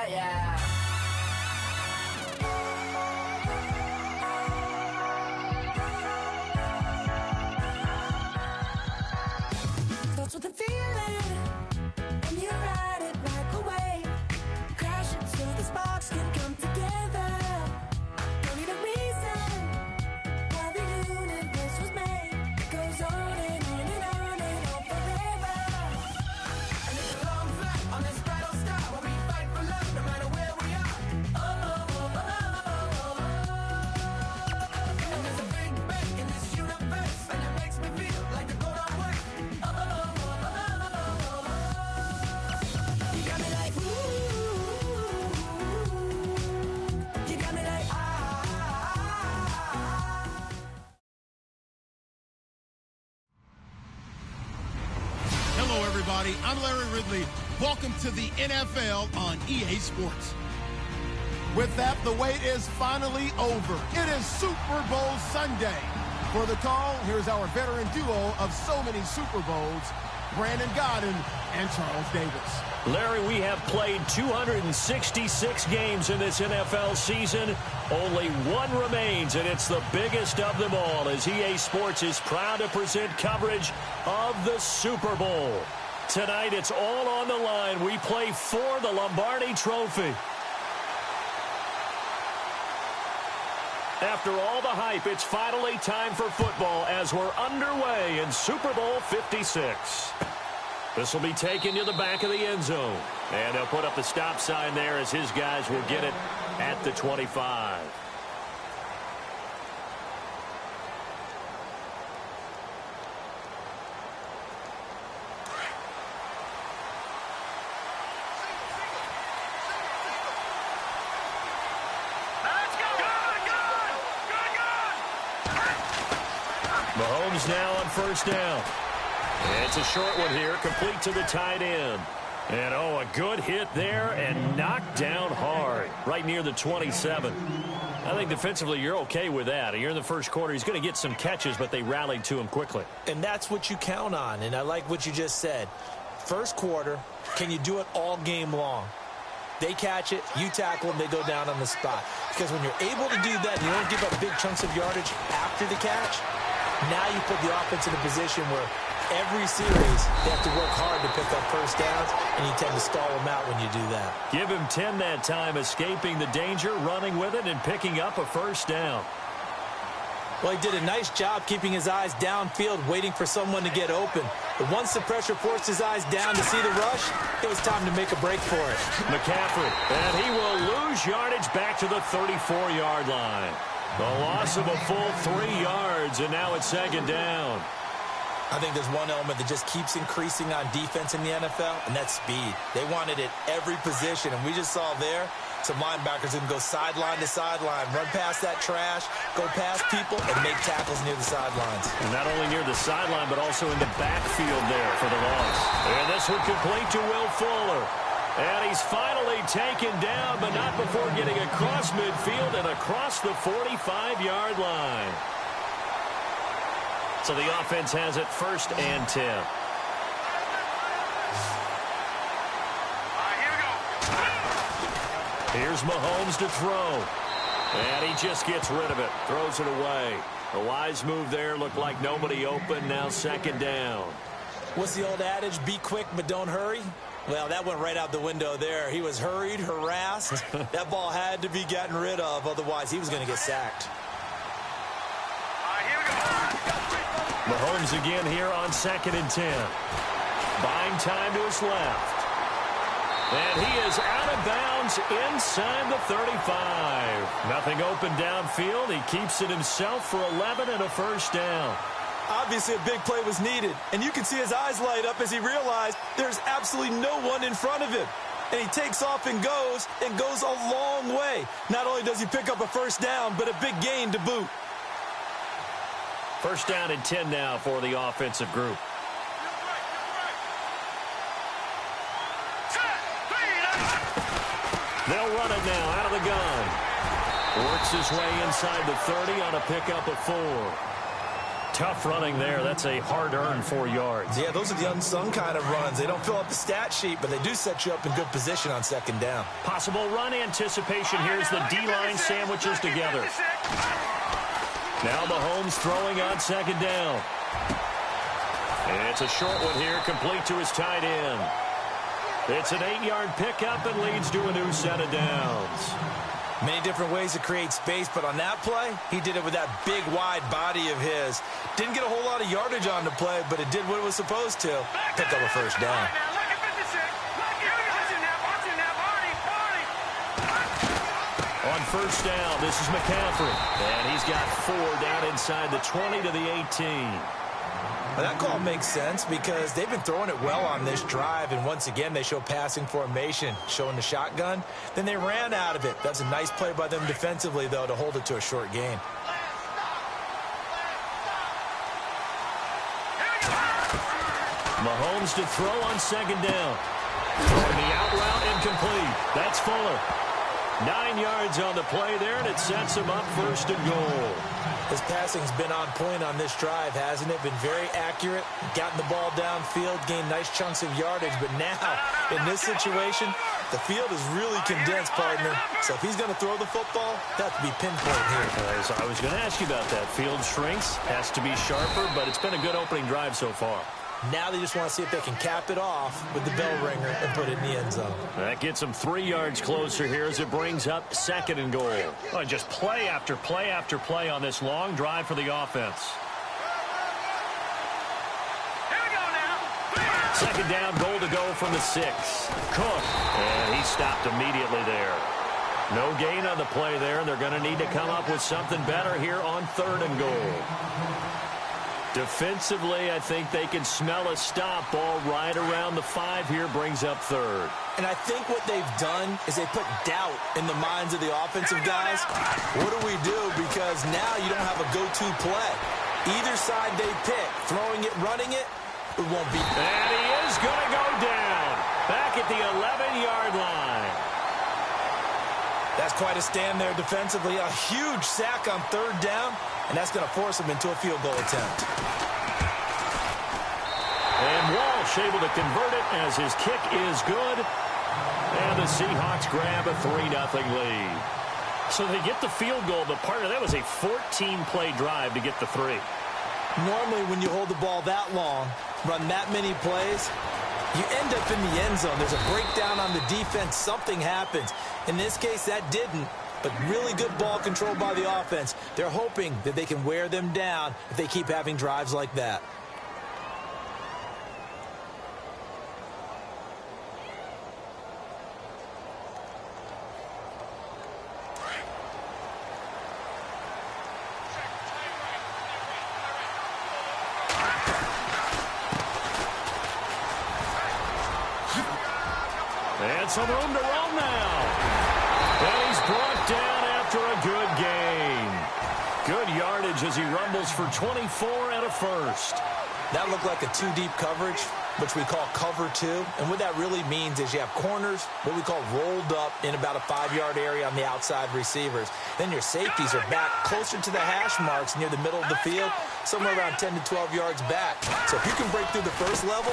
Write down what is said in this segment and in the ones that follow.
yeah. Starts with a feeling, and you ride it like a wave. Crash it so the sparks can come together. Don't need a reason why the universe was made. It goes on and on and on and on forever. And it's a long flight on this battle star where we fight for love no matter where we are. Oh, oh, oh, oh, oh, oh. And there's a big bang in this universe, and it makes me feel like the go don't work. Oh, oh, oh, oh, oh, oh. You got me like, ooh. You got me like, ah. Hello, everybody. I'm Larry Ridley. Welcome to the NFL on EA Sports. With that, the wait is finally over. It is Super Bowl Sunday. For the call, here's our veteran duo of so many Super Bowls, Brandon Godden and Charles Davis. Larry, we have played 266 games in this NFL season. Only one remains, and it's the biggest of them all, as EA Sports is proud to present coverage of the Super Bowl. Tonight, it's all on the line. We play for the Lombardi Trophy. After all the hype, it's finally time for football as we're underway in Super Bowl 56. This will be taken to the back of the end zone. And they'll put up the stop sign there as his guys will get it at the 25. Mahomes now on first down. It's a short one here, complete to the tight end. And, oh, a good hit there and knocked down hard, right near the 27. I think defensively you're okay with that. You're in the first quarter. He's going to get some catches, but they rallied to him quickly. And that's what you count on, and I like what you just said. First quarter, can you do it all game long? They catch it, you tackle them, they go down on the spot. Because when you're able to do that, you don't give up big chunks of yardage after the catch. Now you put the offense in a position where every series they have to work hard to pick up first downs, and you tend to stall them out when you do that. Give him 10 that time, escaping the danger, running with it, and picking up a first down. Well, he did a nice job keeping his eyes downfield, waiting for someone to get open. But once the pressure forced his eyes down to see the rush, it was time to make a break for it. McCaffrey, and he will lose yardage back to the 34-yard line. The loss of a full 3 yards, and now it's second down. I think there's one element that just keeps increasing on defense in the NFL, and that's speed. They want it at every position, and we just saw there some linebackers who can go sideline to sideline, run past that trash, go past people, and make tackles near the sidelines. And not only near the sideline, but also in the backfield there for the loss. And this one complete to Will Fuller. And he's finally taken down, but not before getting across midfield and across the 45-yard line. So the offense has it first and 10. Here's Mahomes to throw. And he just gets rid of it, throws it away. A wise move there, looked like nobody open, now second down. What's the old adage, be quick but don't hurry? Well, that went right out the window there. He was hurried, harassed. That ball had to be gotten rid of, otherwise he was going to get sacked. Mahomes again here on second and 10. Buying time to his left. And he is out of bounds inside the 35. Nothing open downfield. He keeps it himself for 11 and a first down. Obviously, a big play was needed, and you can see his eyes light up as he realized there's absolutely no one in front of him. And he takes off and goes a long way. Not only does he pick up a first down, but a big gain to boot. First down and 10 now for the offensive group. They'll run it now out of the gun. Works his way inside the 30 on a pickup of 4. Tough running there. That's a hard-earned 4 yards. Yeah, those are the unsung kind of runs. They don't fill up the stat sheet, but they do set you up in good position on second down. Possible run anticipation. Here's the D-line sandwiches together. Now Mahomes throwing on second down. And it's a short one here, complete to his tight end. It's an 8-yard pickup and leads to a new set of downs. Many different ways to create space, but on that play, he did it with that big, wide body of his. Didn't get a whole lot of yardage on the play, but it did what it was supposed to. Pick up a first down. On first down, this is McCaffrey. And he's got 4 down inside the 20 to the 18. Well, that call makes sense because they've been throwing it well on this drive, and once again they show passing formation, showing the shotgun. Then they ran out of it. That's a nice play by them defensively, though, to hold it to a short gain. Mahomes to throw on second down. Throwing the out route incomplete. That's Fuller. 9 yards on the play there, and it sets him up first and goal. His passing's been on point on this drive, hasn't it? Been very accurate, gotten the ball downfield, gained nice chunks of yardage. But now, in this situation, the field is really condensed, partner. So if he's going to throw the football, that has to be pinpoint here. I was going to ask you about that. Field shrinks, has to be sharper, but it's been a good opening drive so far. Now they just want to see if they can cap it off with the bell ringer and put it in the end zone. That gets them 3 yards closer here as it brings up second and goal. Oh, just play after play after play on this long drive for the offense. Here we go now. Second down, goal to go from the 6. Cook, and he stopped immediately there. No gain on the play there, and they're going to need to come up with something better here on third and goal. Defensively, I think they can smell a stop. Ball right around the 5 here, brings up third. And I think what they've done is they put doubt in the minds of the offensive guys. What do we do? Because now you don't have a go-to play. Either side they pick, throwing it, running it, it won't be. And he is going to go down. Back at the 11-yard line. That's quite a stand there defensively. A huge sack on third down. And that's going to force him into a field goal attempt. And Walsh able to convert it as his kick is good. And the Seahawks grab a 3-0 lead. So they get the field goal, but part of that was a 14-play drive to get the 3. Normally when you hold the ball that long, run that many plays, you end up in the end zone. There's a breakdown on the defense. Something happens. In this case, that didn't. But really good ball control by the offense. They're hoping that they can wear them down if they keep having drives like that. And some room to roam now. And he's brought down after a good gain. Good yardage as he rumbles for 24 and a first. That looked like a 2-deep coverage, which we call cover 2. And what that really means is you have corners, what we call rolled up in about a 5-yard area on the outside receivers. Then your safeties are back closer to the hash marks near the middle of the field, somewhere around 10 to 12 yards back. So if you can break through the first level,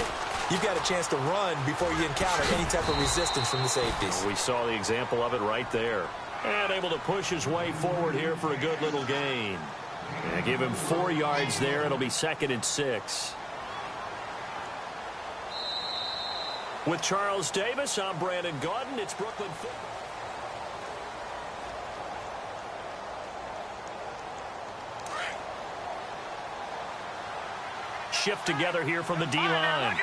you've got a chance to run before you encounter any type of resistance from the safeties. We saw the example of it right there. And able to push his way forward here for a good little gain. And give him 4 yards there. It'll be 2nd and 6. With Charles Davis, I'm Brandon Gaudin. It's Brooklyn football. Shift together here from the D-line.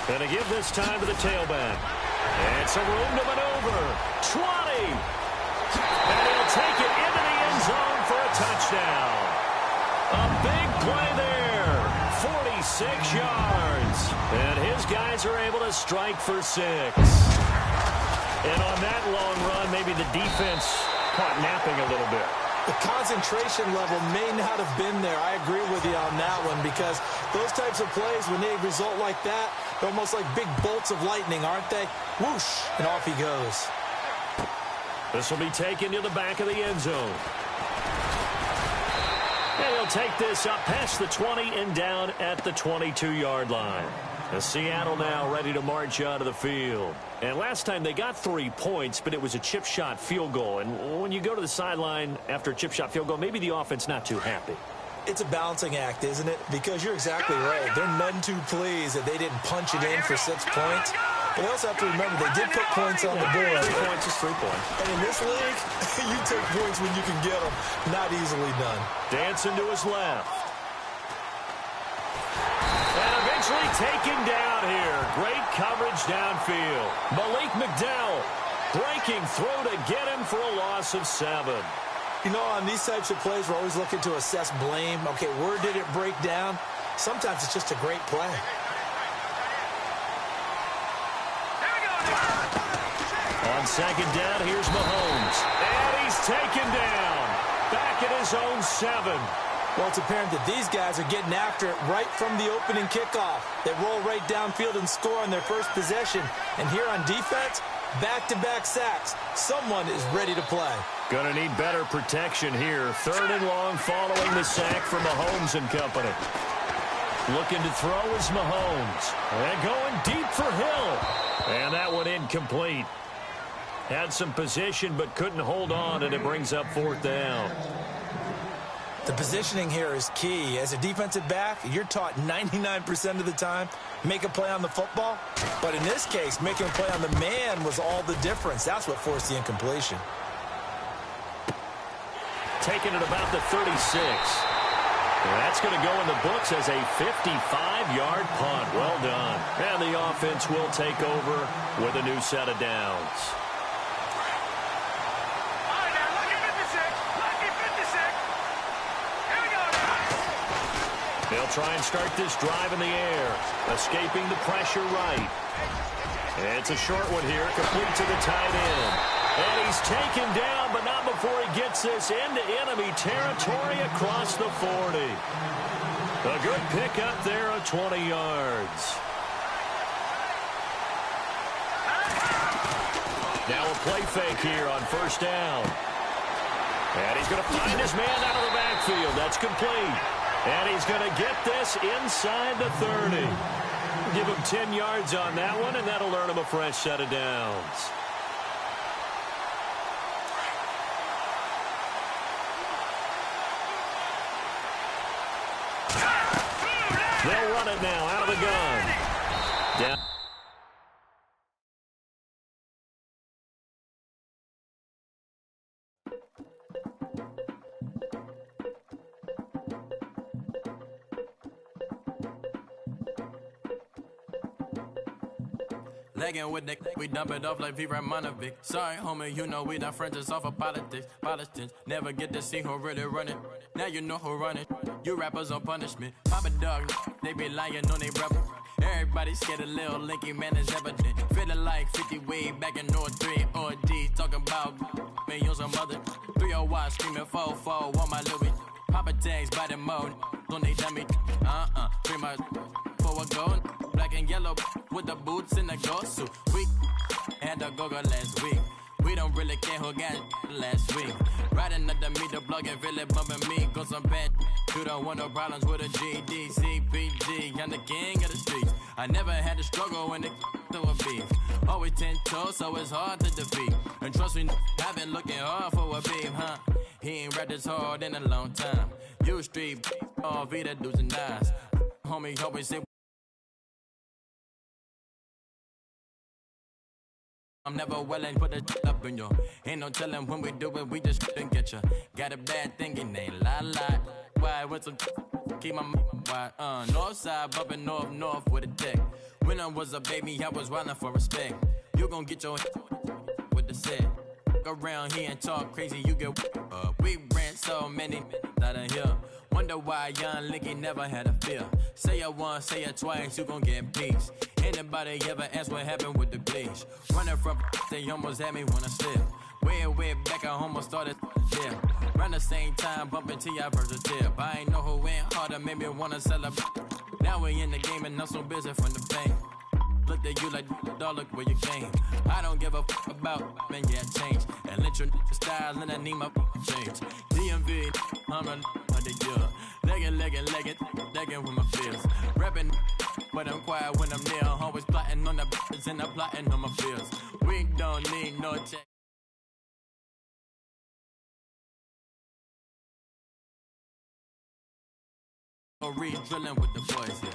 And to give this time to the tailback. And some room to maneuver. 20. And he'll take it into the end zone for a touchdown. A big play there. 46 yards. And his guys are able to strike for 6. And on that long run, maybe the defense caught napping a little bit. The concentration level may not have been there. I agree with you on that one because those types of plays, when they result like that, they're almost like big bolts of lightning, aren't they? Whoosh, and off he goes. This will be taken to the back of the end zone. And he'll take this up past the 20 and down at the 22-yard line. The Seattle now ready to march out of the field. And last time they got 3 points, but it was a chip shot field goal. And when you go to the sideline after a chip shot field goal, maybe the offense not too happy. It's a balancing act, isn't it? Because you're exactly right. They're none too pleased that they didn't punch it in for 6 points. But they also have to remember they did put points on the board. 3 points is 3 points. And in this league, you take points when you can get them. Not easily done. Dancing to his left. And eventually taken down here. Great coverage downfield. Malik McDowell breaking through to get him for a loss of 7. You know, on these types of plays, we're always looking to assess blame. Okay, where did it break down? Sometimes it's just a great play. On second down, here's Mahomes. And he's taken down. Back at his own 7. Well, it's apparent that these guys are getting after it right from the opening kickoff. They roll right downfield and score on their first possession. And here on defense, back-to-back sacks. Someone is ready to play. Gonna need better protection here. 3rd and long following the sack from Mahomes and company. Looking to throw is Mahomes. And going deep for Hill. And that one incomplete. Had some position but couldn't hold on, and it brings up 4th down. The positioning here is key. As a defensive back, you're taught 99% of the time, make a play on the football. But in this case, making a play on the man was all the difference. That's what forced the incompletion. Taken at about the 36. And that's going to go in the books as a 55-yard punt. Well done. And the offense will take over with a new set of downs. They'll try and start this drive in the air, escaping the pressure right. It's a short one here, complete to the tight end. And he's taken down, but not before he gets this into enemy territory across the 40. A good pickup there of 20 yards. Now a play fake here on 1st down. And he's going to find his man out of the backfield. That's complete. And he's going to get this inside the 30. Give him 10 yards on that one, and that'll earn him a fresh set of downs. They'll run it now out of the gun. Down. Legging with Nick, we dump it off like V. Ramonovic. Sorry, homie, you know we not friends, it's off of politics. Politics never get to see who really run it. Now you know who run it. You rappers on punishment. Papa dog, they be lying on they rebel. Everybody scared a little linky, man, is evident. Feeling like 50 way back in 03 or D. Talking about me on some other 301 screaming 4-4 on my Louis. Papa tags by the mode, don't they dummy. Free my for a gold. Black and yellow with the boots and the ghost suit. We had a go-go last week. We don't really care who got last week. Riding under me, the blog and really bumping me. Go some bad. You don't want no problems with a GD, CPG. I'm the king of the streets. I never had to struggle when it to a beef. Always 10 toes, so it's hard to defeat. And trust me, I've been looking hard for a beef, huh? He ain't rapped this hard in a long time. You street, all Vita dudes and eyes. Homie, always say. I'm never willing, put a up in you. Ain't no telling when we do it, we just couldn't get you. Got a bad thing, it ain't lie. Why, with some keep my why, north side, bumping north with a dick. When I was a baby, I was wildin' for respect. You gon' get your with the set. Around here and talk crazy, you get we ran so many out of here. Wonder why young Linky never had a fear. Say it once, say it twice, you gon' get peace. Anybody ever ask what happened with the bleach? Running from they almost had me when I slip. Way back, I almost started there. Around the same time, bumping to your versatile. I ain't know who went harder, made me wanna celebrate. Now we in the game and I'm so busy from the pain. Look at you like, dog, look where you came. I don't give a about, man, yeah, change. And let your style and I need my change. DMV, I'm a the year. Legging with my fears. Rapping, but I'm quiet when I'm near. Always plotting on the b****s and I'm plotting on my fears. We don't need no check. Or re-drilling with the boys, yeah.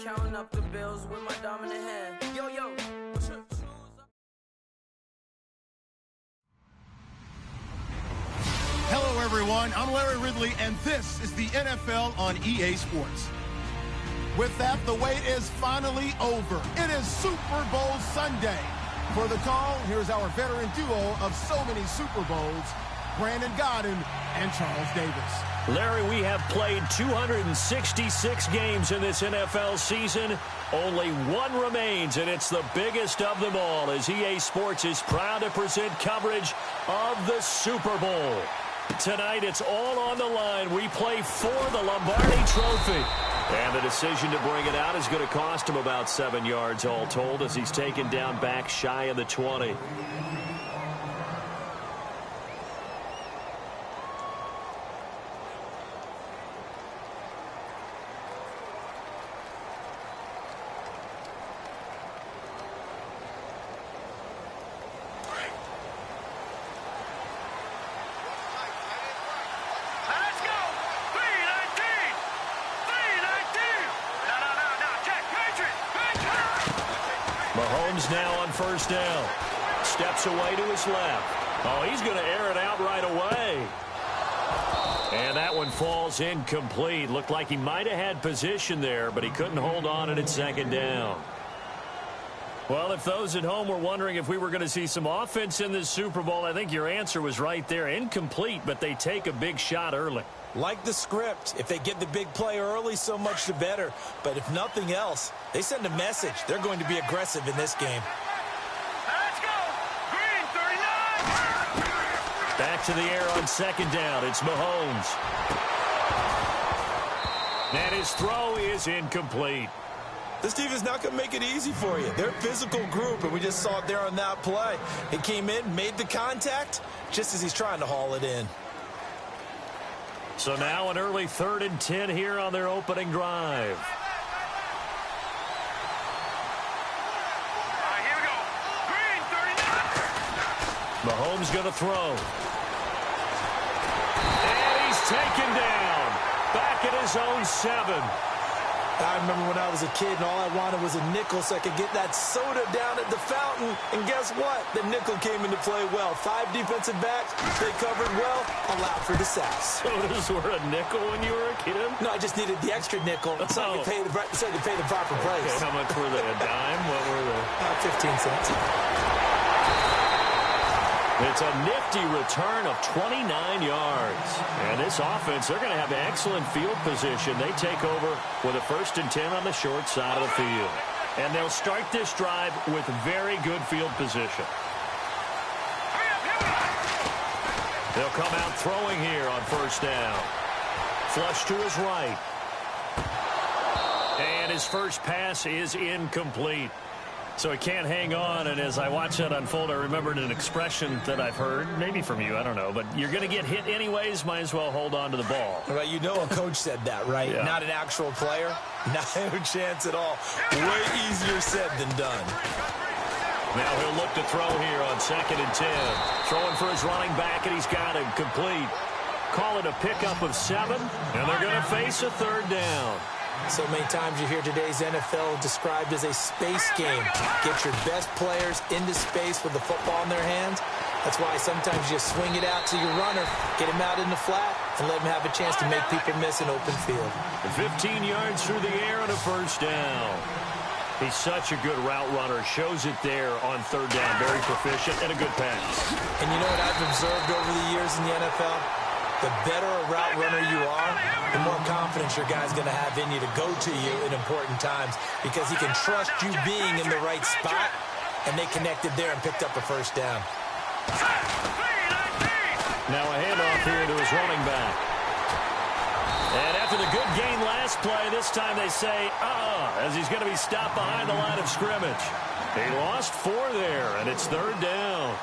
Counting up the bills with my dominant hand. Yo, yo. Hello, everyone. I'm Larry Ridley, and this is the NFL on EA Sports. With that, the wait is finally over. It is Super Bowl Sunday. For the call, here's our veteran duo of so many Super Bowls, Brandon Godden and Charles Davis. Larry, we have played 266 games in this NFL season. Only one remains, and it's the biggest of them all, as EA Sports is proud to present coverage of the Super Bowl. Tonight, it's all on the line. We play for the Lombardi Trophy. And the decision to bring it out is going to cost him about 7 yards all told, as he's taken down back shy of the 20. Mahomes now on first down. Steps away to his left. Oh, he's going to air it out right away. And that one falls incomplete. Looked like he might have had position there, but he couldn't hold on at second down. Well, if those at home were wondering if we were going to see some offense in this Super Bowl, I think your answer was right there. Incomplete, but they take a big shot early. Like the script, if they get the big play early, so much the better. But if nothing else, they send a message. They're going to be aggressive in this game. Let's go! Green 39! Back to the air on second down. It's Mahomes. And his throw is incomplete. This team is not going to make it easy for you. They're a physical group, and we just saw it there on that play. He came in, made the contact, just as he's trying to haul it in. So now an early 3rd and 10 here on their opening drive. All right, here we go. Green 39! Mahomes going to throw. And he's taken down. Back at his own 7. I remember when I was a kid and all I wanted was a nickel so I could get that soda down at the fountain. And guess what? The nickel came into play well. 5 defensive backs, they covered well, allowed for the sacks. Sodas were a nickel when you were a kid? No, I just needed the extra nickel so I could pay the proper price. Okay, how much were they? A dime? What were they? 15 cents. It's a nifty return of 29 yards. And this offense, they're going to have excellent field position. They take over with a 1st and 10 on the short side of the field. And they'll start this drive with very good field position. They'll come out throwing here on first down. Flush to his right. And his first pass is incomplete. So he can't hang on, and as I watch that unfold, I remembered an expression that I've heard, maybe from you, I don't know, but you're going to get hit anyways, might as well hold on to the ball. Well, you know a coach said that, right? Yeah. Not an actual player. No chance at all. Way easier said than done. Now he'll look to throw here on 2nd and 10. Throwing for his running back, and he's got him complete. Call it a pickup of 7, and they're going to face a 3rd down. So many times you hear today's NFL described as a space game. Get your best players into space with the football in their hands. That's why sometimes you swing it out to your runner, get him out in the flat, and let him have a chance to make people miss an open field. 15 yards through the air and a 1st down. He's such a good route runner. Shows it there on 3rd down. Very proficient and a good pass. And you know what I've observed over the years in the NFL? The better a route runner you are, the more confidence your guy's going to have in you to go to you in important times because he can trust you being in the right spot, and they connected there and picked up a 1st down. Now a handoff here to his running back. And after the good gain last play, this time they say, as he's going to be stopped behind the line of scrimmage. He lost 4 there, and it's 3rd down.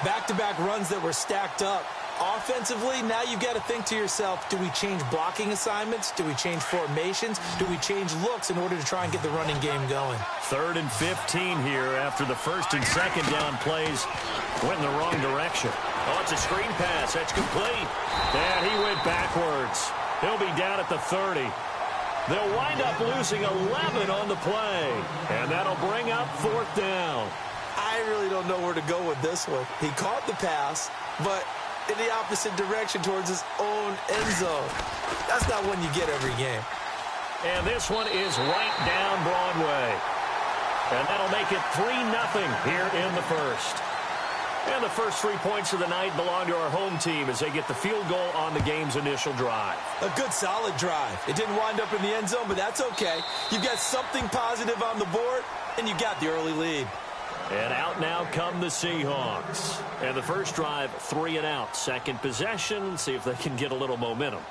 Back-to-back runs that were stacked up. Offensively, now you've got to think to yourself, do we change blocking assignments? Do we change formations? Do we change looks in order to try and get the running game going? 3rd and 15 here after the 1st and 2nd down plays went in the wrong direction. Oh, it's a screen pass. That's complete. And he went backwards. He'll be down at the 30. They'll wind up losing 11 on the play. And that'll bring up 4th down. I really don't know where to go with this one. He caught the pass, but in the opposite direction towards his own end zone. That's not one you get every game. And this one is right down Broadway. And that'll make it 3-0 here in the 1st. And the first 3 points of the night belong to our home team as they get the field goal on the game's initial drive. A good, solid drive. It didn't wind up in the end zone, but that's okay. You've got something positive on the board, and you got the early lead. And out now come the Seahawks. And the first drive, 3 and out. Second possession, see if they can get a little momentum.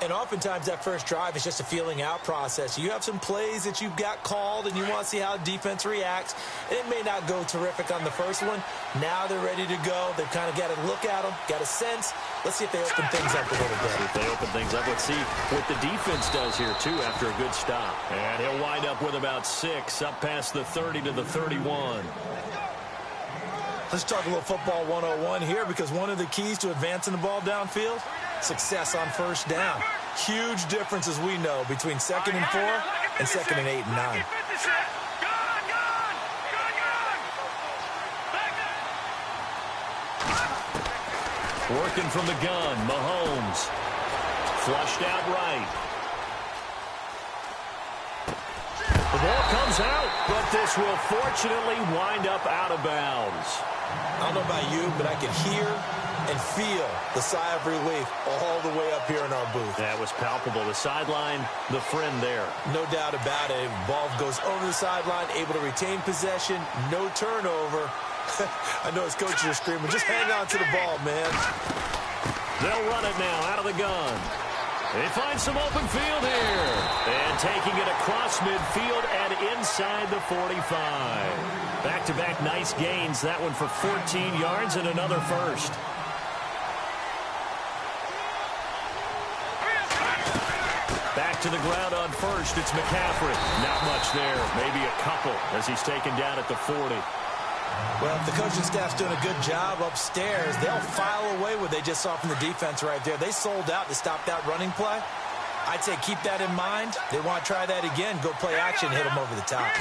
And oftentimes that first drive is just a feeling out process. You have some plays that you've got called and you want to see how defense reacts. It may not go terrific on the first one. Now they're ready to go. They've kind of got to look at them, got a sense. Let's see if they open things up a little bit. If they open things up, let's see what the defense does here, too, after a good stop. And he'll wind up with about 6, up past the 30 to the 31. Let's talk a little football 101 here because one of the keys to advancing the ball downfield, success on 1st down. Huge difference, as we know, between 2nd and 4 and 2nd and 8 and 9. Working from the gun, Mahomes. Flushed out right. The ball comes out, but this will fortunately wind up out of bounds. I don't know about you, but I can hear and feel the sigh of relief all the way up here in our booth. That was palpable. The sideline, the friend there. No doubt about it. Ball goes over the sideline, able to retain possession, no turnover. I know his coaches are screaming, just hang on to the ball, man. They'll run it now out of the gun. They find some open field here. And taking it across midfield and inside the 45. Back-to-back nice gains. That one for 14 yards and another first. Back to the ground on first. It's McCaffrey. Not much there. Maybe a couple as he's taken down at the 40. Well, if the coaching staff's doing a good job upstairs, they'll file away what they just saw from the defense right there. They sold out to stop that running play. I'd say keep that in mind. They want to try that again. Go play action, hit them over the top.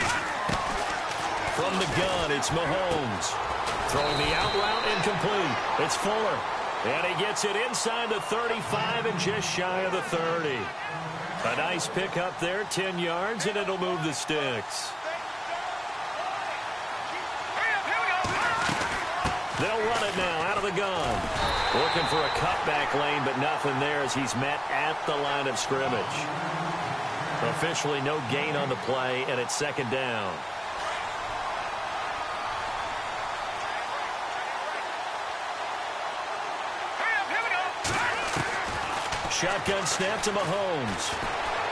From the gun, it's Mahomes. Throwing the out route incomplete. It's Fuller. And he gets it inside the 35 and just shy of the 30. A nice pickup there, 10 yards, and it'll move the sticks. They'll run it now out of the gun. Looking for a cutback lane, but nothing there as he's met at the line of scrimmage. Officially no gain on the play, and it's 2nd down. Shotgun snap to Mahomes.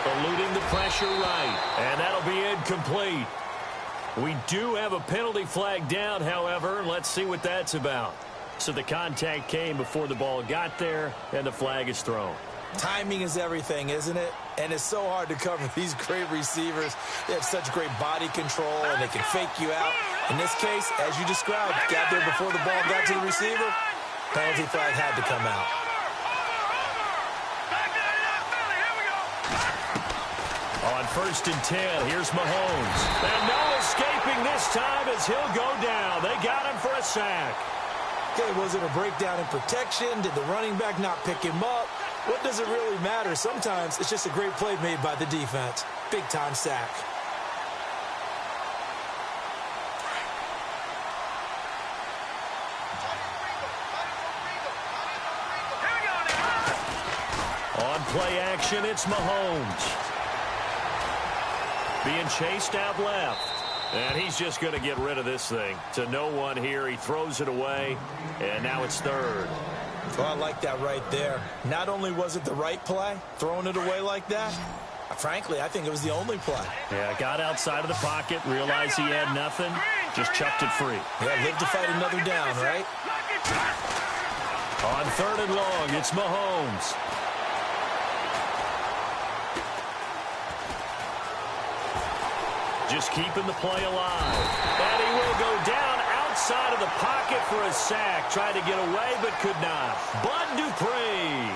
Eluding the pressure right, and that'll be incomplete. We do have a penalty flag down, however. Let's see what that's about. So the contact came before the ball got there, and the flag is thrown. Timing is everything, isn't it? And it's so hard to cover these great receivers. They have such great body control, and they can fake you out. In this case, as you described, got there before the ball got to the receiver. Penalty flag had to come out. On 1st and 10, here's Mahomes. And no escaping this time as he'll go down. They got him for a sack. Okay, was it a breakdown in protection? Did the running back not pick him up? What does it really matter? Sometimes it's just a great play made by the defense. Big-time sack. On play action, it's Mahomes. Being chased out left. And he's just going to get rid of this thing. To no one here. He throws it away. And now it's 3rd. Well, I like that right there. Not only was it the right play, throwing it away like that, frankly, I think it was the only play. Yeah, got outside of the pocket, realized he had nothing, just chucked it free. Yeah, live to fight another down, right? On 3rd and long, it's Mahomes. Just keeping the play alive. And he will go down outside of the pocket for a sack. Tried to get away, but could not. Bud Dupree.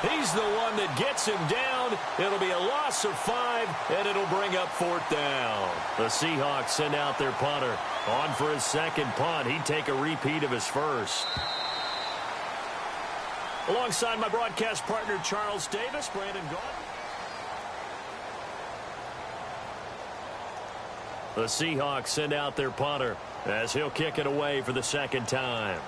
He's the one that gets him down. It'll be a loss of 5, and it'll bring up 4th down. The Seahawks send out their punter. On for his 2nd punt. He'd take a repeat of his 1st. Alongside my broadcast partner, Charles Davis, Brandon Gault. The Seahawks send out their punter as he'll kick it away for the 2nd time.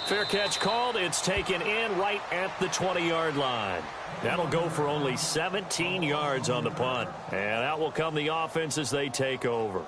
Fair catch called. It's taken in right at the 20-yard line. That'll go for only 17 yards on the punt. And out will come the offense as they take over.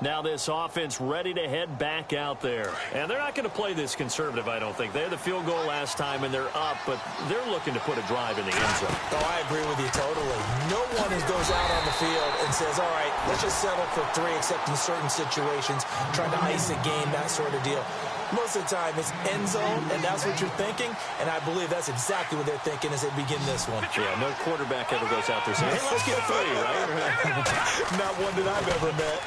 Now this offense ready to head back out there. And they're not going to play this conservative, I don't think. They had the field goal last time, and they're up, but they're looking to put a drive in the end zone. Oh, I agree with you totally. No one goes out on the field and says, all right, let's just settle for 3, except in certain situations, trying to ice a game, that sort of deal. Most of the time, it's end zone, and that's what you're thinking, and I believe that's exactly what they're thinking as they begin this one. Yeah, no quarterback ever goes out there saying, hey, let's get 3, right? Not one that I've ever met.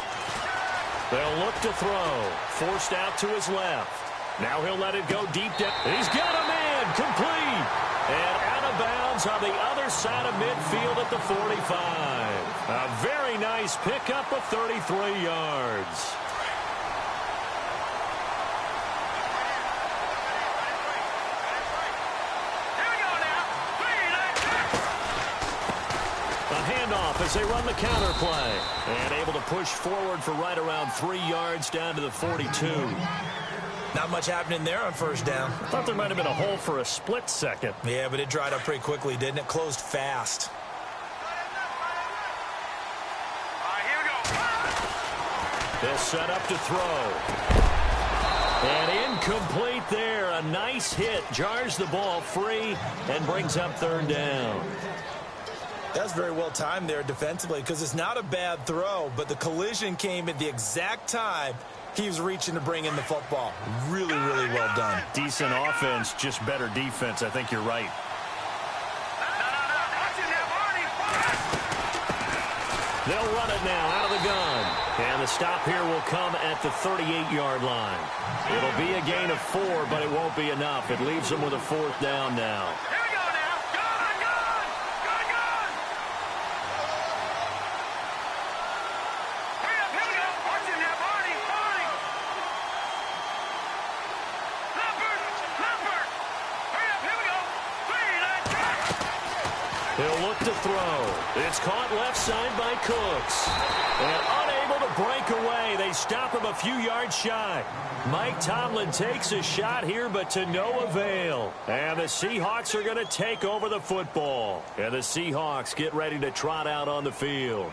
They'll look to throw. Forced out to his left. Now he'll let it go deep down. He's got a man. Complete. And out of bounds on the other side of midfield at the 45. A very nice pickup of 33 yards. As they run the counter play. And able to push forward for right around 3 yards down to the 42. Not much happening there on 1st down. Thought there might have been a hole for a split second. Yeah, but it dried up pretty quickly, didn't it? Closed fast. They'll set up to throw. And incomplete there. A nice hit. Jars the ball free and brings up 3rd down. That's very well timed there defensively because it's not a bad throw, but the collision came at the exact time he was reaching to bring in the football. Really, really well done. Decent offense, just better defense. I think you're right. They'll run it now out of the gun. And the stop here will come at the 38-yard line. It'll be a gain of 4, but it won't be enough. It leaves them with a 4th down now. He'll look to throw. It's caught left side by Cooks. And unable to break away. They stop him a few yards shy. Mike Tomlin takes a shot here, but to no avail. And the Seahawks are going to take over the football. And the Seahawks get ready to trot out on the field.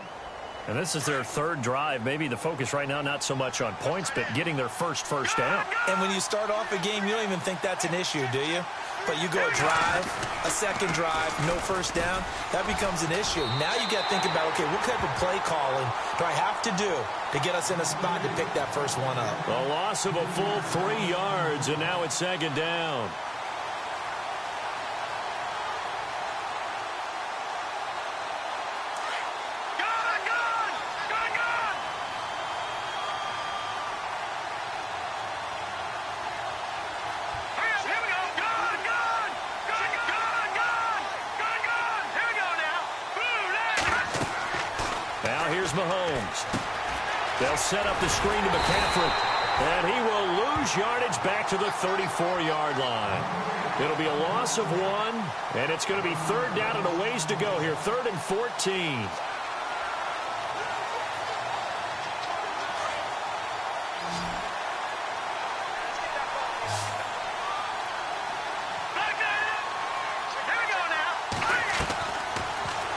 And this is their 3rd drive. Maybe the focus right now not so much on points, but getting their first down. And when you start off a game, you don't even think that's an issue, do you? but you go a drive, a second drive, no first down, that becomes an issue. Now you got to think about, okay, what type of play calling do I have to do to get us in a spot to pick that first one up? A loss of a full 3 yards, and now it's second down. Here's Mahomes. They'll set up the screen to McCaffrey, and he will lose yardage back to the 34-yard line. It'll be a loss of 1, and it's going to be third down and a ways to go here, 3rd and 14.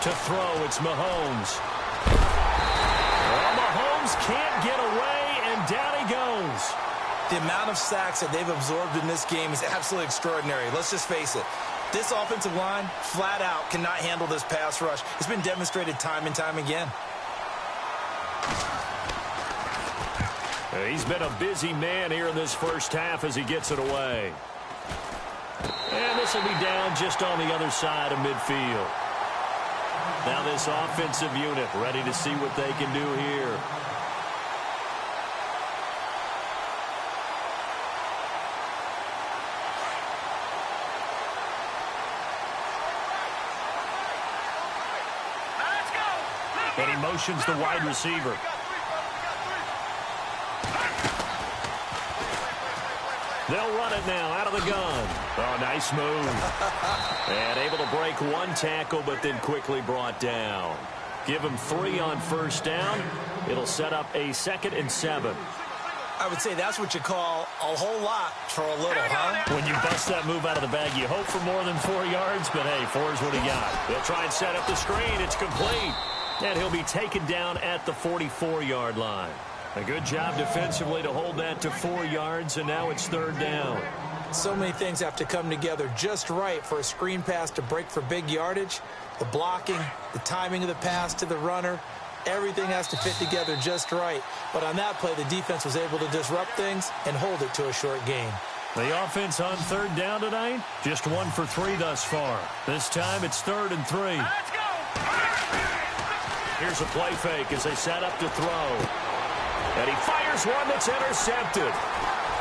To throw, it's Mahomes. Well, Mahomes can't get away, and down he goes. The amount of sacks that they've absorbed in this game is absolutely extraordinary. Let's just face it. This offensive line, flat out, cannot handle this pass rush. It's been demonstrated time and time again. He's been a busy man here in this first half as he gets it away. And this will be down just on the other side of midfield. Now this offensive unit ready to see what they can do here. And he motions the wide receiver. They'll run it now out of the gun. Oh, nice move. And able to break one tackle, but then quickly brought down. Give him 3 on first down. It'll set up a 2nd and 7. I would say that's what you call a whole lot for a little, huh? When you bust that move out of the bag, you hope for more than 4 yards, but hey, 4 is what he got. He'll try and set up the screen. It's complete. And he'll be taken down at the 44-yard line. A good job defensively to hold that to 4 yards, and now it's 3rd down. So many things have to come together just right for a screen pass to break for big yardage. The blocking, the timing of the pass to the runner, everything has to fit together just right. But on that play, the defense was able to disrupt things and hold it to a short gain. The offense on 3rd down tonight, just 1 for 3 thus far. This time it's 3rd and 3. Let's go! Here's a play fake as they set up to throw. And he fires one that's intercepted.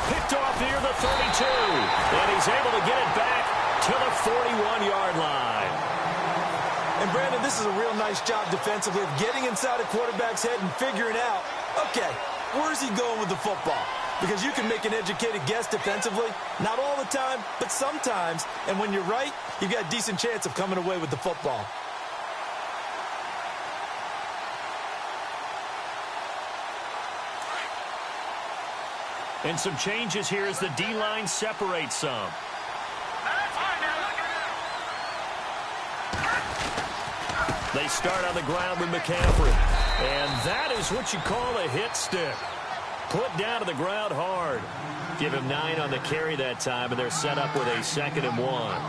Picked off near the 32. And he's able to get it back to the 41-yard line. And, Brandon, this is a real nice job defensively of getting inside a quarterback's head and figuring out, okay, where's he going with the football? Because you can make an educated guess defensively, not all the time, but sometimes. And when you're right, you've got a decent chance of coming away with the football. And some changes here as the D-line separates some. They start on the ground with McCaffrey. And that is what you call a hit stick. Put down to the ground hard. Give him 9 on the carry that time, and they're set up with a 2nd and 1.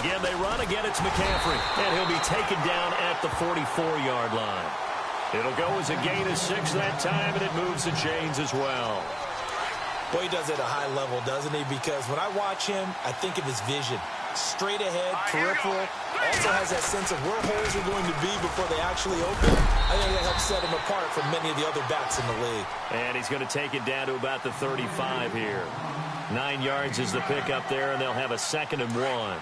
Again, they run. Again, it's McCaffrey. And he'll be taken down at the 44-yard line. It'll go as a gain of 6 that time, and it moves the chains as well. Boy, he does it at a high level, doesn't he? Because when I watch him, I think of his vision. Straight ahead, peripheral. Also has that sense of where holes are going to be before they actually open. I think that helps set him apart from many of the other backs in the league. And he's going to take it down to about the 35 here. 9 yards is the pickup there, and they'll have a 2nd and 1.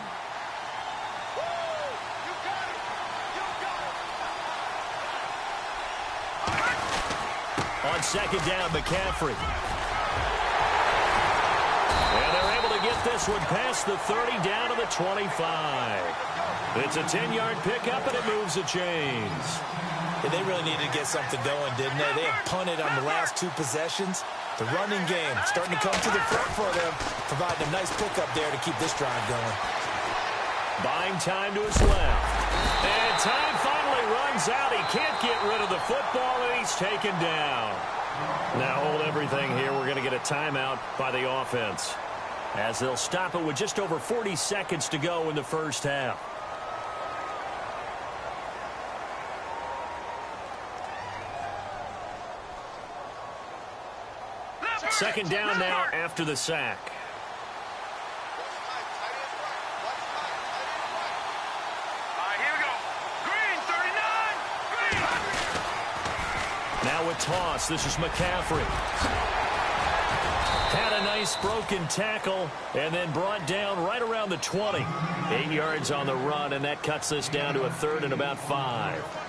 On 2nd down, McCaffrey. And they're able to get this one past the 30 down to the 25. It's a 10-yard pickup, and it moves the chains. And they really needed to get something going, didn't they? They had punted on the last 2 possessions. The running game starting to come to the front for them, providing a nice pickup there to keep this drive going. Buying time to his left. And time finally runs out. He can't get rid of the football, and he's taken down. Now hold everything here. We're going to get a timeout by the offense, as they'll stop it with just over 40 seconds to go in the first half. Second down now after the sack. Now a toss. This is McCaffrey. Had a nice broken tackle and then brought down right around the 20. 8 yards on the run, and that cuts this down to a third and about 5.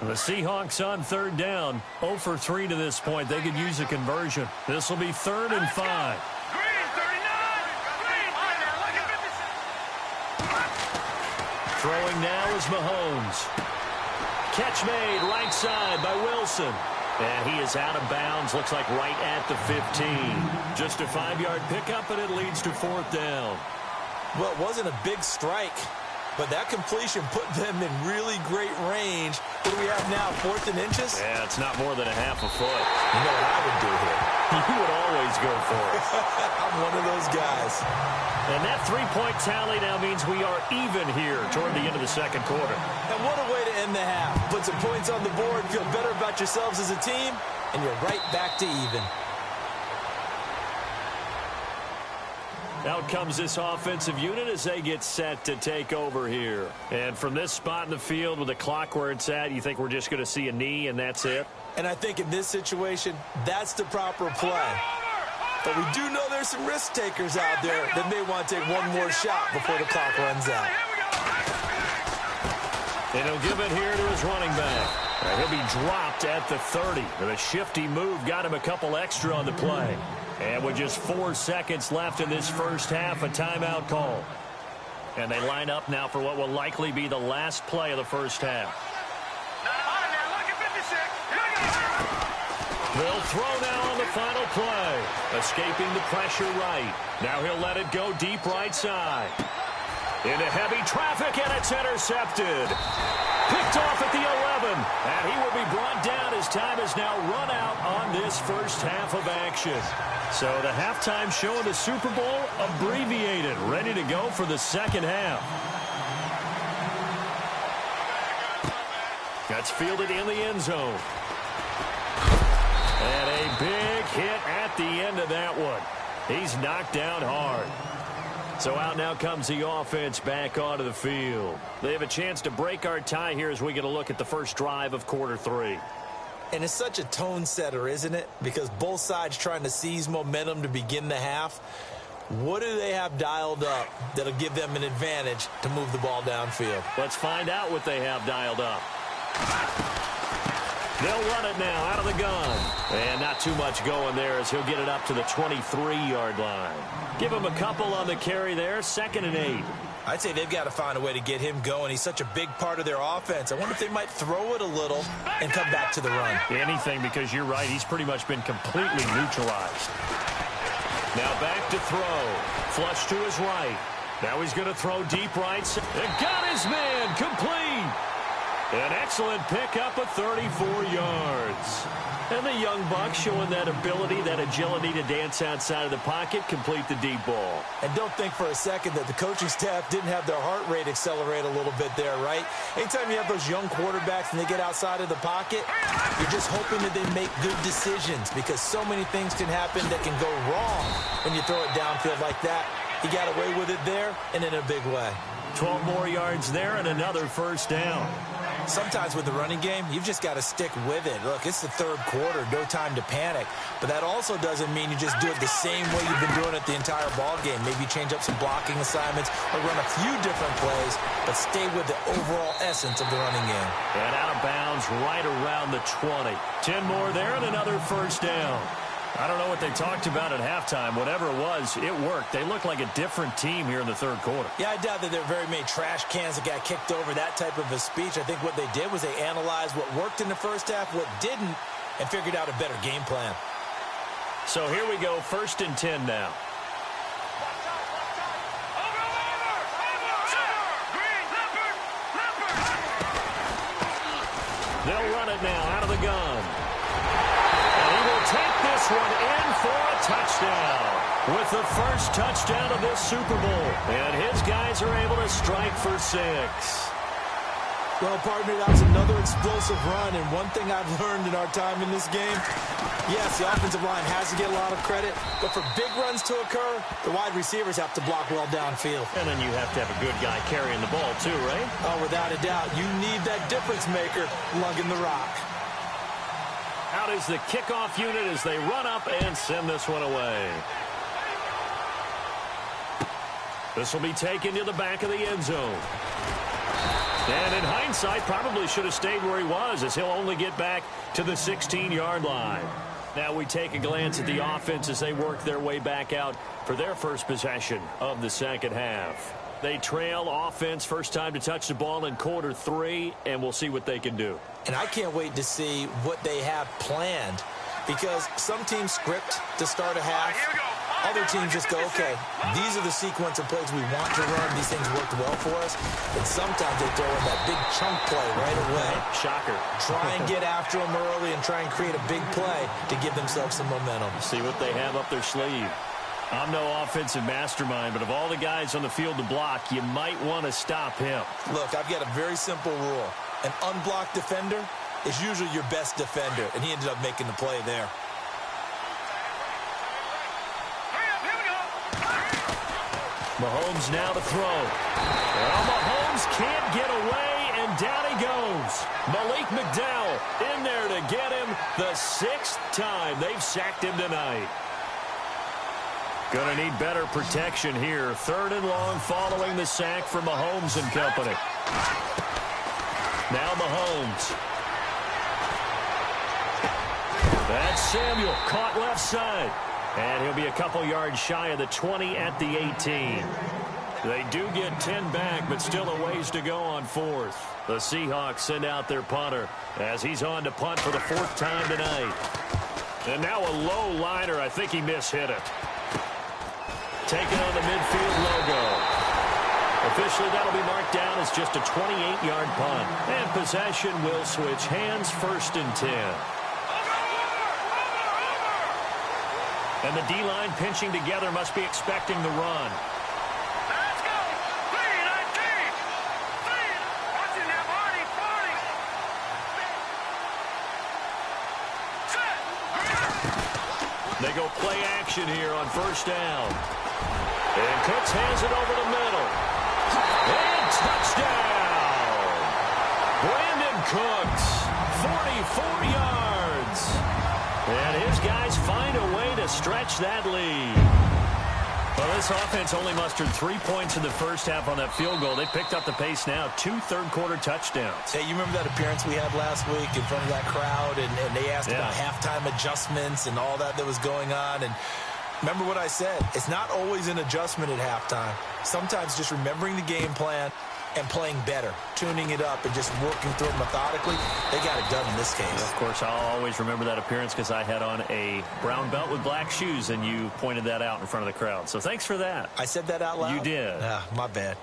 The Seahawks on third down, 0 for 3 to this point. They could use a conversion. This will be 3rd and 5. Throwing now is Mahomes. Catch made right side by Wilson. And he is out of bounds, looks like right at the 15. Just a 5-yard pickup, and it leads to 4th down. Well, it wasn't a big strike, but that completion put them in really great range. What do we have now, 4th and inches? Yeah, it's not more than a half a foot. You know what I would do here? You would always go for it. I'm one of those guys. And that 3-point tally now means we are even here toward the end of the second quarter. And what a way to end the half. Put some points on the board, feel better about yourselves as a team, and you're right back to even. Out comes this offensive unit as they get set to take over here. And from this spot in the field with the clock where it's at, you think we're just going to see a knee and that's it? And I think in this situation, that's the proper play. But we do know there's some risk takers out there that may want to take one more shot before the clock runs out. And he'll give it here to his running back. He'll be dropped at the 30. And a shifty move got him a couple extra on the play. And with just 4 seconds left in this first half, a timeout call. And they line up now for what will likely be the last play of the first half. They'll throw now on the final play. Escaping the pressure right. Now he'll let it go deep right side. Into heavy traffic, and it's intercepted. Picked off at the 11. And he will be brought down as time is now run out on this first half of action. So the halftime show in the Super Bowl abbreviated. Ready to go for the second half. That's fielded in the end zone. And a big hit at the end of that one. He's knocked down hard. So out now comes the offense back onto the field. They have a chance to break our tie here as we get a look at the first drive of quarter 3. And it's such a tone setter, isn't it? Because both sides trying to seize momentum to begin the half. What do they have dialed up that'll give them an advantage to move the ball downfield? Let's find out what they have dialed up. They'll run it now out of the gun. And not too much going there as he'll get it up to the 23-yard line. Give him a couple on the carry there. 2nd and 8. I'd say they've got to find a way to get him going. He's such a big part of their offense. I wonder if they might throw it a little and come back to the run. Anything, because you're right. He's pretty much been completely neutralized. Now back to throw. Flush to his right. Now he's going to throw deep right. And got his man complete. An excellent pickup of 34 yards. And the young buck showing that ability, that agility to dance outside of the pocket, complete the deep ball. And don't think for a second that the coaching staff didn't have their heart rate accelerate a little bit there, right? Anytime you have those young quarterbacks and they get outside of the pocket, you're just hoping that they make good decisions because so many things can happen that can go wrong when you throw it downfield like that. He got away with it there and in a big way. 12 more yards there and another first down. Sometimes with the running game, you've just got to stick with it. Look, it's the third quarter, no time to panic. But that also doesn't mean you just do it the same way you've been doing it the entire ball game. Maybe change up some blocking assignments or run a few different plays, but stay with the overall essence of the running game. And out of bounds right around the 20. 10 more there and another first down. I don't know what they talked about at halftime. Whatever it was, it worked. They look like a different team here in the third quarter. Yeah, I doubt that there are very many trash cans that got kicked over, that type of a speech. I think what they did was they analyzed what worked in the first half, what didn't, and figured out a better game plan. So here we go, 1st and 10 now. They'll run it now out of the gun. And he will take this one in for a touchdown. With the first touchdown of this Super Bowl. And his guys are able to strike for 6. Well, partner, that was another explosive run. And one thing I've learned in our time in this game, yes, the offensive line has to get a lot of credit. But for big runs to occur, the wide receivers have to block well downfield. And then you have to have a good guy carrying the ball too, right? Oh, without a doubt. You need that difference maker lugging the rock. Out is the kickoff unit as they run up and send this one away. This will be taken to the back of the end zone. And in hindsight, probably should have stayed where he was, as he'll only get back to the 16-yard line. Now we take a glance at the offense as they work their way back out for their first possession of the second half. They trail offense first time to touch the ball in quarter 3, and we'll see what they can do. And I can't wait to see what they have planned, because some teams script to start a half. Other teams just go, okay, these are the sequence of plays we want to run. These things worked well for us. And sometimes they throw in that big chunk play right away. Shocker. Try and get after them early and try and create a big play to give themselves some momentum. See what they have up their sleeve. I'm no offensive mastermind, but of all the guys on the field to block, you might want to stop him. Look, I've got a very simple rule. An unblocked defender is usually your best defender, and he ended up making the play there. Mahomes now to throw. Well, Mahomes can't get away, and down he goes. Malik McDowell in there to get him the 6th time they've sacked him tonight. Going to need better protection here. 3rd and long following the sack from Mahomes and company. Now Mahomes. That's Samuel caught left side. And he'll be a couple yards shy of the 20 at the 18. They do get 10 back, but still a ways to go on 4th. The Seahawks send out their punter as he's on to punt for the 4th time tonight. And now a low liner. I think he mishit it. Taking on the midfield logo. Officially, that'll be marked down as just a 28-yard punt. And possession will switch hands, 1st and 10. And the D-line pinching together must be expecting the run. Let's go! 3-19! Watching that party! Set! They go play action here on 1st down. And Cooks hands it over the middle. And touchdown! Brandon Cooks, 44 yards. And his guys find a way to stretch that lead. Well, this offense only mustered 3 points in the first half on that field goal. They picked up the pace now. 2 third-quarter touchdowns. Hey, you remember that appearance we had last week in front of that crowd, and they asked about halftime adjustments and all that was going on, and remember what I said. It's not always an adjustment at halftime. Sometimes just remembering the game plan and playing better, tuning it up and just working through it methodically. They got it done in this case. Of course, I'll always remember that appearance because I had on a brown belt with black shoes, and you pointed that out in front of the crowd. So thanks for that. I said that out loud? You did. My bad.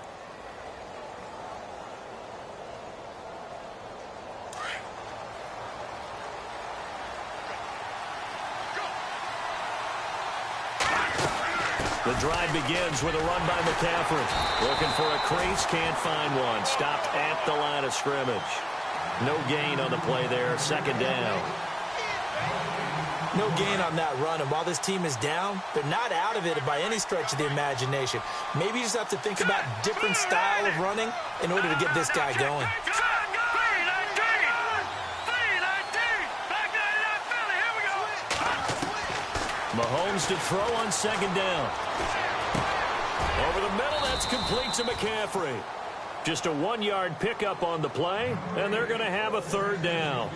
The drive begins with a run by McCaffrey. Looking for a crease, can't find one. Stopped at the line of scrimmage. No gain on the play there, 2nd down. No gain on that run, and while this team is down, they're not out of it by any stretch of the imagination. Maybe you just have to think about different style of running in order to get this guy going. Mahomes to throw on 2nd down. Over the middle, that's complete to McCaffrey. Just a 1-yard pickup on the play, and they're going to have a 3rd down.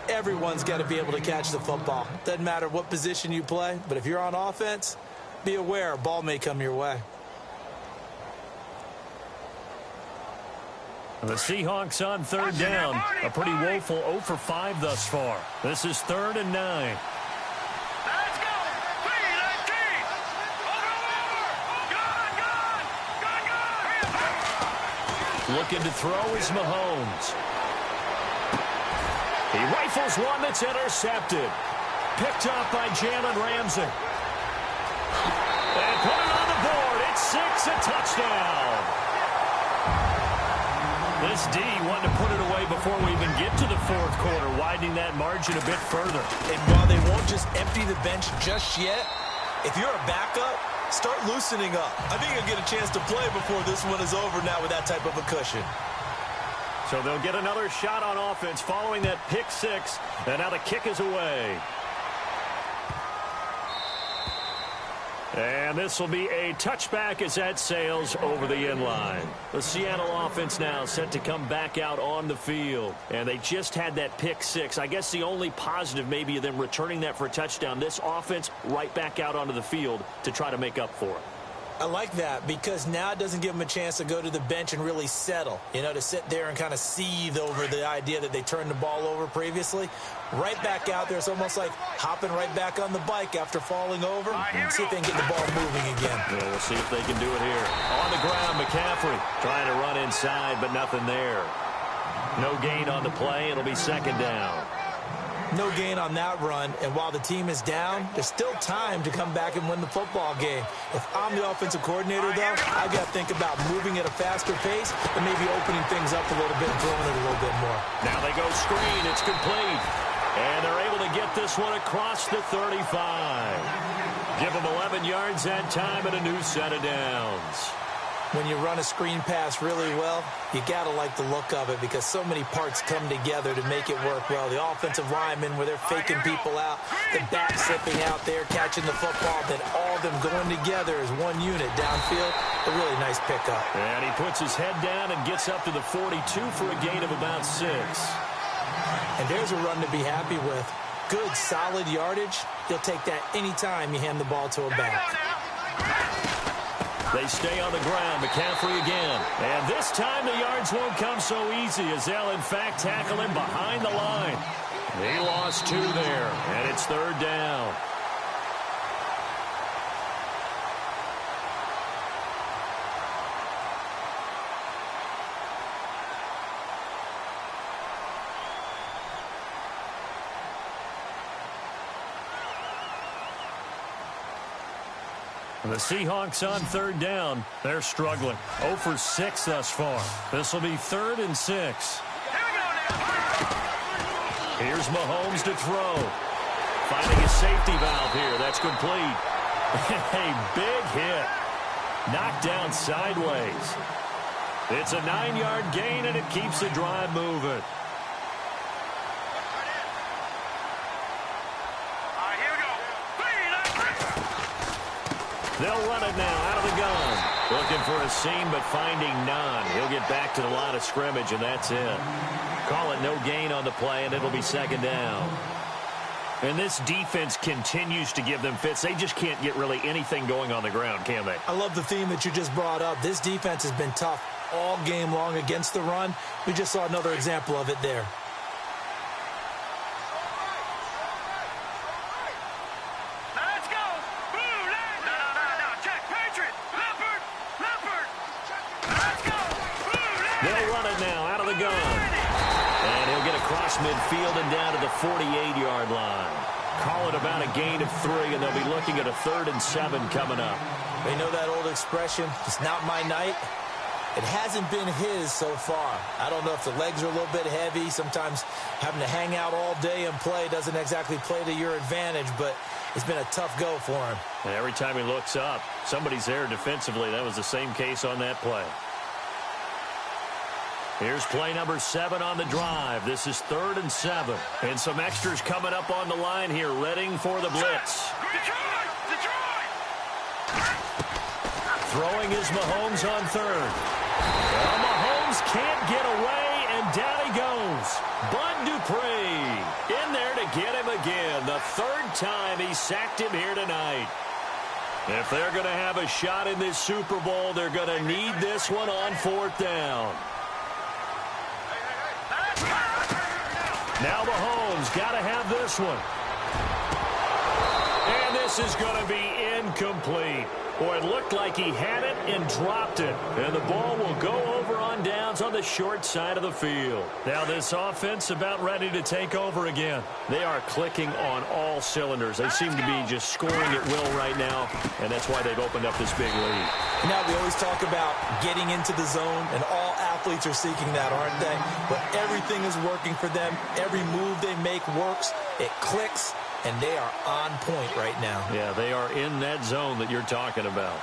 Everyone's got to be able to catch the football. Doesn't matter what position you play, but if you're on offense, be aware a ball may come your way. The Seahawks on 3rd down. A pretty woeful 0 for 5 thus far. This is 3rd and 9. Looking to throw is Mahomes. rifles one that's intercepted. Picked up by Jalen Ramsey. And put it on the board. It's 6, a touchdown. This D wanted to put it away before we even get to the fourth quarter, widening that margin a bit further. And while they won't just empty the bench just yet, if you're a backup, start loosening up. I think you'll get a chance to play before this one is over now with that type of a cushion. So they'll get another shot on offense following that pick 6, and now the kick is away. And this will be a touchback as that sails over the end line. The Seattle offense now set to come back out on the field. And they just had that pick 6. I guess the only positive maybe of them returning that for a touchdown. This offense right back out onto the field to try to make up for it. I like that because now it doesn't give them a chance to go to the bench and really settle, to sit there and kind of seethe over the idea that they turned the ball over previously. Right back out there. It's almost like hopping right back on the bike after falling over. See if they can get the ball moving again. Yeah, we'll see if they can do it here. On the ground, McCaffrey trying to run inside, but nothing there. No gain on the play. It'll be second down. No gain on that run, and while the team is down, there's still time to come back and win the football game. If I'm the offensive coordinator, though, I've got to think about moving at a faster pace and maybe opening things up a little bit and throwing it a little bit more. Now they go screen. It's complete. And they're able to get this one across the 35. Give them 11 yards that time and a new set of downs. When you run a screen pass really well, you got to like the look of it because so many parts come together to make it work well. The offensive linemen, where they're faking people out, the back slipping out there, catching the football, then all of them going together as one unit downfield. A really nice pickup. And he puts his head down and gets up to the 42 for a gain of about 6. And there's a run to be happy with. Good, solid yardage. You'll take that anytime you hand the ball to a back. They stay on the ground. McCaffrey again. And this time the yards won't come so easy as they'll, in fact, tackle him behind the line. He lost 2 there, and it's third down. The Seahawks on third down. They're struggling. 0 for 6 thus far. This will be 3rd and 6. Here's Mahomes to throw. Finding a safety valve here. That's complete. A big hit. Knocked down sideways. It's a 9-yard gain, and it keeps the drive moving. They'll run it now out of the gun. Looking for a seam, but finding none. He'll get back to the line of scrimmage, and that's it. Call it no gain on the play, and it'll be second down. And this defense continues to give them fits. They just can't get really anything going on the ground, can they? I love the theme that you just brought up. This defense has been tough all game long against the run. We just saw another example of it there. Midfield and down to the 48-yard line. Call it about a gain of 3, and they'll be looking at a 3rd and 7 coming up. They know that old expression, it's not my night. It hasn't been his so far. I don't know if the legs are a little bit heavy. Sometimes having to hang out all day and play doesn't exactly play to your advantage, but it's been a tough go for him. And every time he looks up, somebody's there defensively. That was the same case on that play. Here's play number 7 on the drive. This is 3rd and 7. And some extras coming up on the line here, readying for the blitz. Throwing is Mahomes on 3rd. Well, Mahomes can't get away, and down he goes. Bud Dupree in there to get him again. The 3rd time he sacked him here tonight. If they're going to have a shot in this Super Bowl, they're going to need this one on 4th down. Now Mahomes got to have this one. And this is going to be incomplete. Boy, it looked like he had it and dropped it. And the ball will go over on downs on the short side of the field. Now this offense about ready to take over again. They are clicking on all cylinders. They seem to be just scoring at will right now, and that's why they've opened up this big lead. Now we always talk about getting into the zone, and all athletes are seeking that, aren't they? But everything is working for them. Every move they make works. It clicks. And they are on point right now. Yeah, they are in that zone that you're talking about.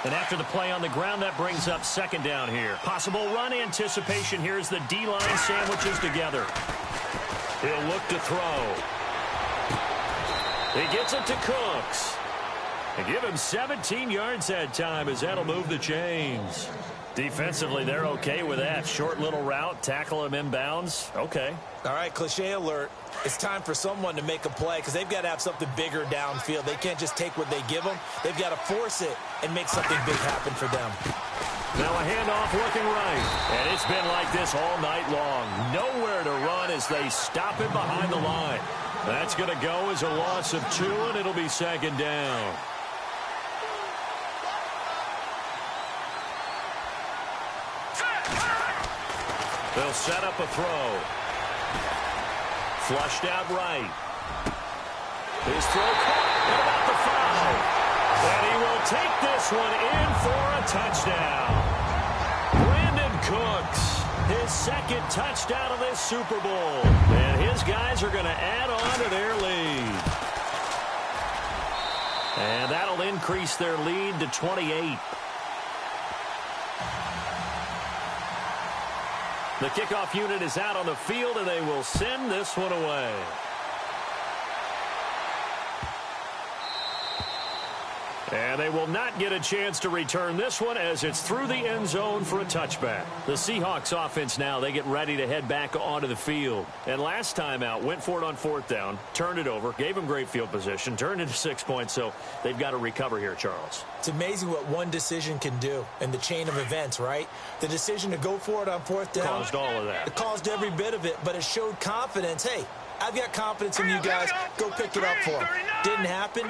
And after the play on the ground, that brings up second down here. Possible run anticipation here as the D-line sandwiches together. He'll look to throw. He gets it to Cooks. And give him 17 yards that time as that'll move the chains. Defensively, they're okay with that. Short little route, tackle him inbounds. Okay. All right, cliche alert. It's time for someone to make a play because they've got to have something bigger downfield. They can't just take what they give them. They've got to force it and make something big happen for them. Now a handoff looking right. And it's been like this all night long. Nowhere to run as they stop him behind the line. That's going to go as a loss of 2, and it'll be second down. They'll set up a throw. Flushed out right. His throw caught. What about the foul? And he will take this one in for a touchdown. Brandon Cooks, his second touchdown of this Super Bowl. And his guys are going to add on to their lead. And that'll increase their lead to 28. The kickoff unit is out on the field, and they will send this one away. And they will not get a chance to return this one as it's through the end zone for a touchback. The Seahawks offense now, they get ready to head back onto the field. And last time out, went for it on fourth down, turned it over, gave them great field position, turned into 6 points, so they've got to recover here, Charles. It's amazing what one decision can do in the chain of events, right? The decision to go for it on fourth down. Caused all of that. It caused every bit of it, but it showed confidence. Hey, I've got confidence in you guys. Go pick it up for them. Didn't happen.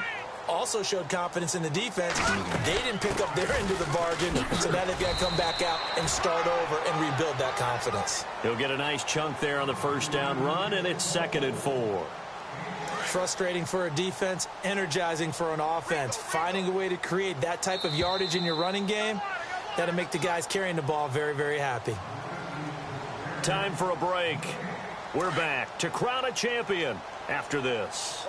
Also showed confidence in the defense. They didn't pick up their end of the bargain, so now they've got to come back out and start over and rebuild that confidence. He'll get a nice chunk there on the first down run, and it's 2nd and 4. Frustrating for a defense, energizing for an offense. Finding a way to create that type of yardage in your running game, that'll make the guys carrying the ball very, very happy. Time for a break. We're back to crown a champion after this.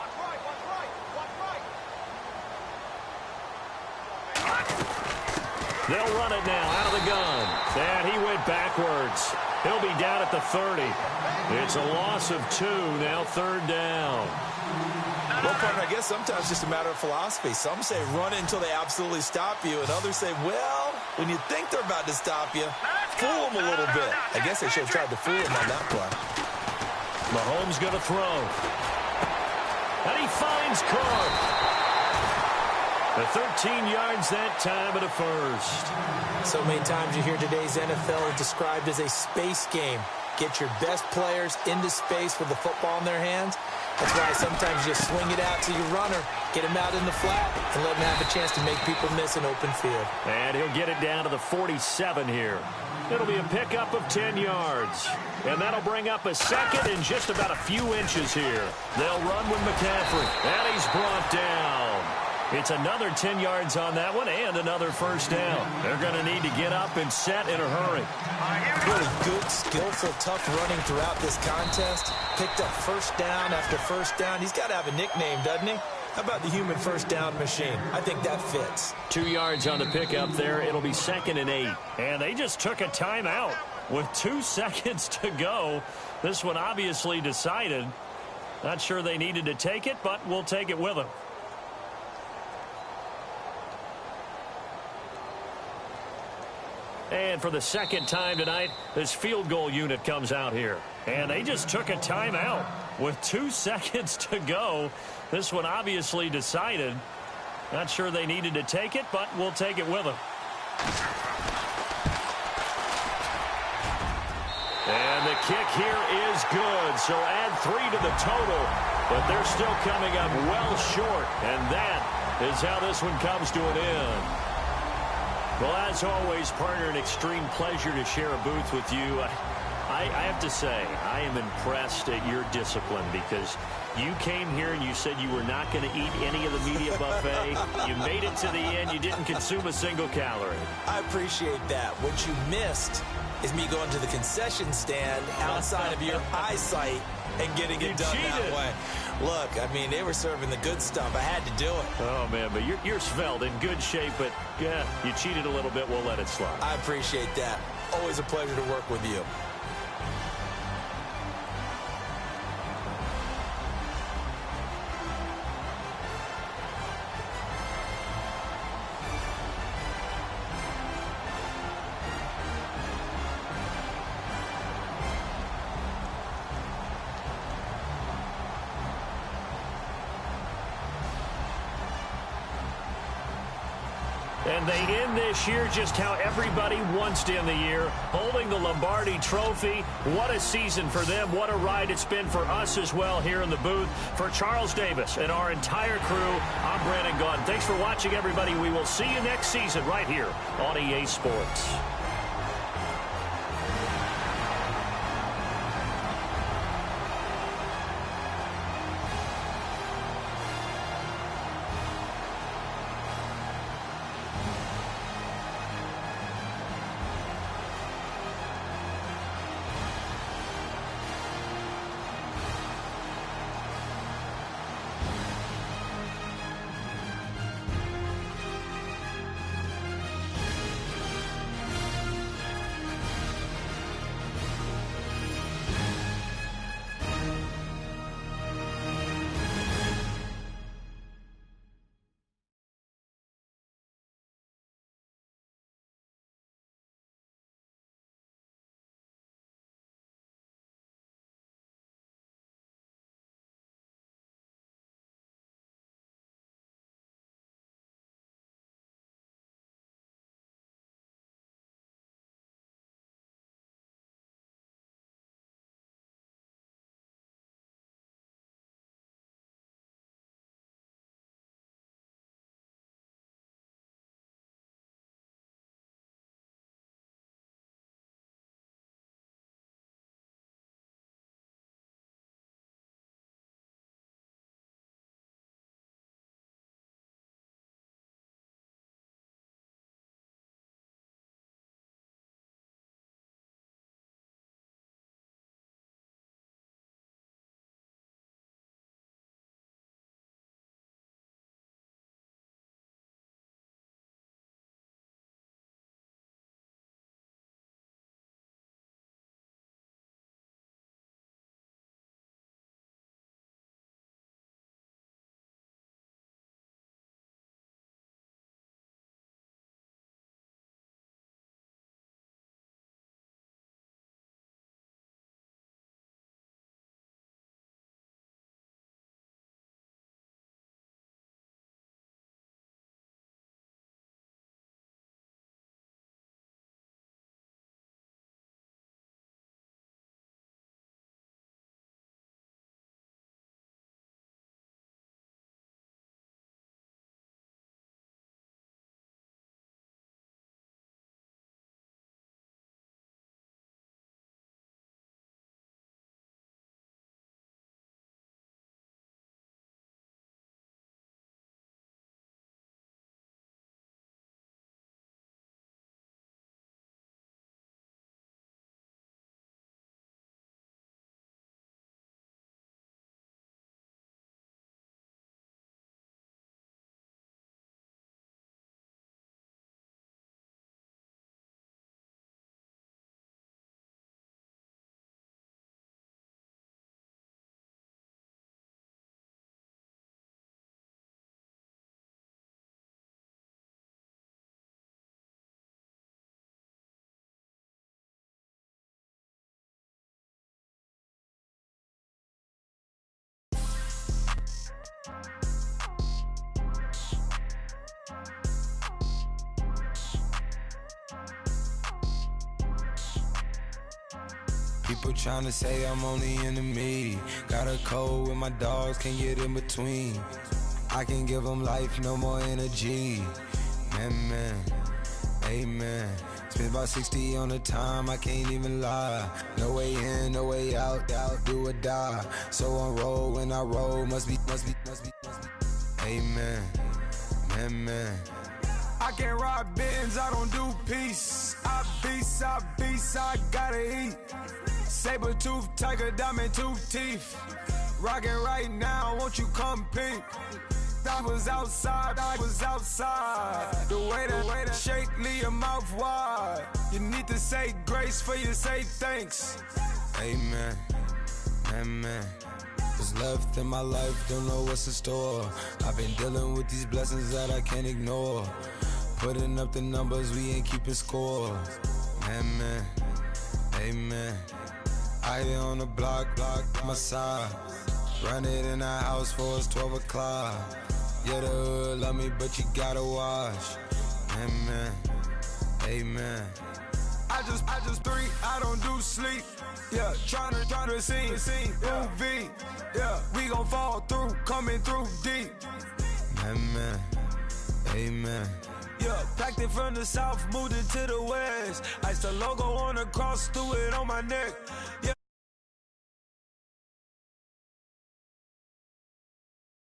They'll run it now out of the gun. And he went backwards. He'll be down at the 30. It's a loss of 2, now 3rd down. Well, partner, I guess sometimes it's just a matter of philosophy. Some say run it until they absolutely stop you, and others say, well, when you think they're about to stop you, fool them a little bit. I guess they should have tried to fool him on that play. Mahomes going to throw. And he finds Cook. The 13 yards that time at a first. So many times you hear today's NFL described as a space game. Get your best players into space with the football in their hands. That's why sometimes you just swing it out to your runner, get him out in the flat, and let him have a chance to make people miss an open field. And he'll get it down to the 47 here. It'll be a pickup of 10 yards. And that'll bring up a second and just about a few inches here. They'll run with McCaffrey. And he's brought down. It's another 10 yards on that one and another first down. They're going to need to get up and set in a hurry. Really good, skillful, tough running throughout this contest. Picked up first down after first down. He's got to have a nickname, doesn't he? How about the human first down machine? I think that fits. 2 yards on the pickup there. It'll be 2nd and 8. And they just took a timeout with 2 seconds to go. This one obviously decided. Not sure they needed to take it, but we'll take it with them. And for the second time tonight, this field goal unit comes out here. And they just took a timeout with 2 seconds to go. This one obviously decided. Not sure they needed to take it, but we'll take it with them. And the kick here is good. So add 3 to the total. But they're still coming up well short. And that is how this one comes to an end. Well, as always, partner, an extreme pleasure to share a booth with you. I have to say, I am impressed at your discipline because you came here and you said you were not going to eat any of the media buffet. You made it to the end. You didn't consume a single calorie. I appreciate that. What you missed is me going to the concession stand outside of your eyesight and getting it done that way. Look, I mean, they were serving the good stuff. I had to do it. Oh, man, but you're svelte, in good shape, but, yeah, you cheated a little bit. We'll let it slide. I appreciate that. Always a pleasure to work with you. And they end this year just how everybody wants to end the year, holding the Lombardi Trophy. What a season for them. What a ride it's been for us as well here in the booth. For Charles Davis and our entire crew, I'm Brandon Gaudin. Thanks for watching, everybody. We will see you next season right here on EA Sports. People trying to say I'm only enemy. Got a code with my dogs, can't get in between. I can give them life, no more energy. Man, amen. Spent about 60 on the time, I can't even lie. No way in, no way out, do or die. So on roll, when I roll, must be. Amen, man. I can't ride Benz, I don't do peace. I beast, I gotta eat. Saber tooth, tiger, diamond tooth teeth. Rockin' right now, won't you come peep? I was outside. The way that shake, leave your mouth wide. You need to say grace for you say thanks. Amen, what's left in my life, don't know what's in store. I've been dealing with these blessings that I can't ignore. Putting up the numbers, we ain't keeping score. Amen. I here on the block, my side. Run it in the house for us 12 o'clock. Yeah, the hood love me, but you gotta watch. Amen. I just three, I don't do sleep. Yeah, tryna see movie. Yeah, we gon' fall through, coming through deep. Amen. Yeah, packed it from the south, moved it to the west. Iced the logo on the cross, threw it on my neck. Yeah.